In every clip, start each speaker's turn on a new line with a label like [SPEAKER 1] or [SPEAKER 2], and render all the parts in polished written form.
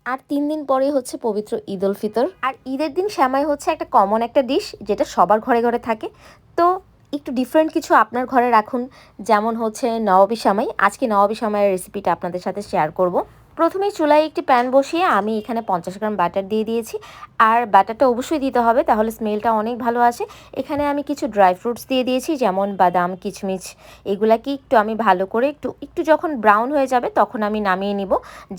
[SPEAKER 1] আর 3 দিন পরেই হচ্ছে পবিত্র ঈদ উল ফিতর। আর ঈদের দিন সেমাই হচ্ছে একটা কমন একটা ডিশ, যেটা সবার ঘরে ঘরে থাকে। তো একটু ডিফারেন্ট কিছু আপনার ঘরে রাখুন, যেমন হচ্ছে নবাবী সেমাই। আজকে নবাবী সেমাইয়ের রেসিপিটা আপনাদের সাথে শেয়ার করব। প্রথমেই চুলায় একটি প্যান বসিয়ে আমি এখানে 50 গ্রাম বাটার দিয়ে দিয়েছি। আর বাটারটা অবশ্যই দিতে হবে, তাহলে স্মেলটা অনেক ভালো আসে। এখানে আমি কিছু ড্রাই ফ্রুটস দিয়ে দিয়েছি, যেমন বাদাম, কিশমিশ। এগুলাকে একটু আমি ভালো করে একটু একটু যখন ব্রাউন হয়ে যাবে তখন আমি নামিয়ে নিব,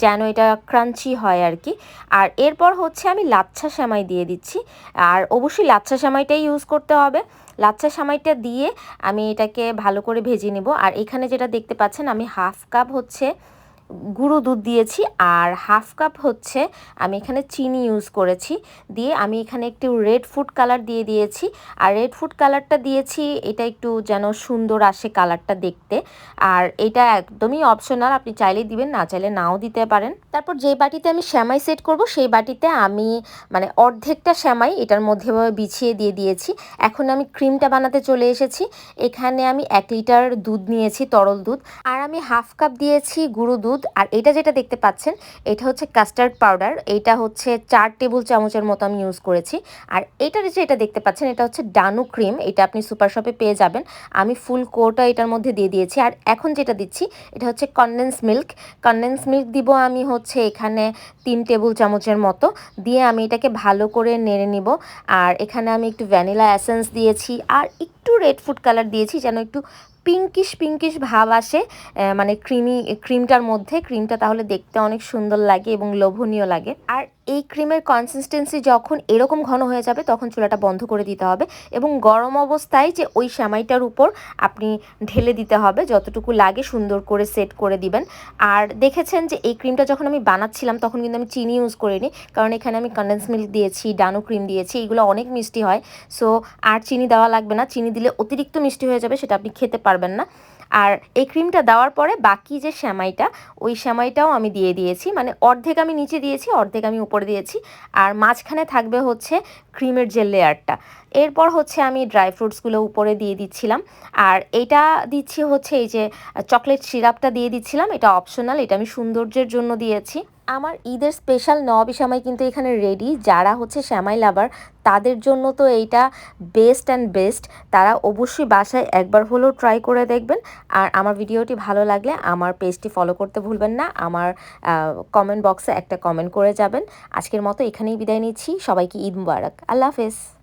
[SPEAKER 1] যেন এটা ক্রাঞ্চি হয় আর কি। আর এরপর হচ্ছে আমি লাচ্ছা সেমাই দিয়ে দিচ্ছি। আর অবশ্যই লাচ্ছা সেমাইটাই ইউজ করতে হবে। লাচ্ছা সেমাইটা দিয়ে আমি এটাকে ভালো করে ভেজে নেব। আর এখানে যেটা দেখতে পাচ্ছেন, আমি হাফ কাপ হচ্ছে গুঁড়ো দুধ দিয়েছি, আর হাফ কাপ হচ্ছে আমি এখানে চিনি ইউজ করেছি। দিয়ে আমি এখানে একটু রেড ফুড কালার দিয়ে দিয়েছি। আর রেড ফুড কালারটা দিয়েছি এটা একটু যেন সুন্দর আসে কালারটা দেখতে। আর এটা একদমই অপশনাল, আপনি চাইলেই দিবেন, না চাইলে নাও দিতে পারেন। তারপর যে বাটিতে আমি সেমাই সেট করব সেই বাটিতে আমি মানে অর্ধেকটা সেমাই এটার মধ্যে বিছিয়ে দিয়ে দিয়েছি। এখন আমি ক্রিমটা বানাতে চলে এসেছি। এখানে আমি 1 লিটার দুধ নিয়েছি, তরল দুধ। আর আমি হাফ কাপ দিয়েছি গুঁড়ো দুধ। আর এটা যেটা দেখতে পাচ্ছেন, এটা হচ্ছে কাস্টার্ড পাউডার। এটা হচ্ছে 4 টেবিল চামচের মতো আমি ইউজ করেছি। আর এটা যেটা দেখতে পাচ্ছেন, এটা হচ্ছে ডানু ক্রিম। এটা আপনি সুপার শপে পেয়ে যাবেন। আমি ফুল কোটা এটার মধ্যে দিয়ে দিয়েছি। আর এখন যেটা দিচ্ছি, এটা হচ্ছে কনডেন্স মিল্ক। কনডেন্স মিল্ক দিব আমি হচ্ছে এখানে 3 টেবিল চামচের মতো। দিয়ে আমি এটাকে ভালো করে নেড়ে নিব। আর এখানে আমি একটু ভ্যানিলা এসেন্স দিয়েছি, আর একটু রেড ফুড কালার দিয়েছি, যেন একটু পিঙ্কিশ পিঙ্কিশ ভাব আসে মানে ক্রিমটার মধ্যে। ক্রিমটা তাহলে দেখতে অনেক সুন্দর লাগে এবং লোভনীয় লাগে। আর এই ক্রিমের কনসিস্টেন্সি যখন এরকম ঘন হয়ে যাবে তখন চুলাটা বন্ধ করে দিতে হবে, এবং গরম অবস্থায় যে ওই সেমাইটার উপর আপনি ঢেলে দিতে হবে, যতটুকু লাগে সুন্দর করে সেট করে দিবেন। আর দেখেছেন যে এই ক্রিমটা যখন আমি বানাচ্ছিলাম তখন কিন্তু আমি চিনি ইউজ করিনি, কারণ এখানে আমি কনডেন্স মিল্ক দিয়েছি, ডানো ক্রিম দিয়েছি, এগুলো অনেক মিষ্টি হয়। সো আর চিনি দেওয়া লাগবে না। চিনি দিলে অতিরিক্ত মিষ্টি হয়ে যাবে, সেটা আপনি খেতে পারবেন না। আর এই ক্রিমটা দেওয়ার পরে বাকি যে সেমাইটা, ওই সেমাইটাও আমি দিয়ে দিয়েছি। মানে অর্ধেক আমি নিচে দিয়েছি, অর্ধেক আমি উপরে দিয়েছি। আর মাঝখানে থাকবে হচ্ছে ক্রিমের যে লেয়ারটা। এরপর হচ্ছে আমি ড্রাই ফ্রুটসগুলো উপরে দিয়ে দিচ্ছিলাম। আর এটা দিচ্ছি হচ্ছে এই যে চকলেট সিরাপটা দিয়ে দিচ্ছিলাম। এটা অপশনাল, এটা আমি সৌন্দর্যের জন্য দিয়েছি। আমার ঈদের স্পেশাল নবাবী সেমাই কিন্তু এখানে রেডি। যারা হচ্ছে সেমাই লাভার তাদের জন্য তো এইটা বেস্ট অ্যান্ড বেস্ট। তারা অবশ্যই বাসায় একবার হলেও ট্রাই করে দেখবেন। আর আমার ভিডিওটি ভালো লাগলে আমার পেজটি ফলো করতে ভুলবেন না। আমার কমেন্ট বক্সে একটা কমেন্ট করে যাবেন। আজকের মতো এখানেই বিদায় নিচ্ছি। সবাইকে ঈদ মুবারক। আল্লাহ হাফেজ।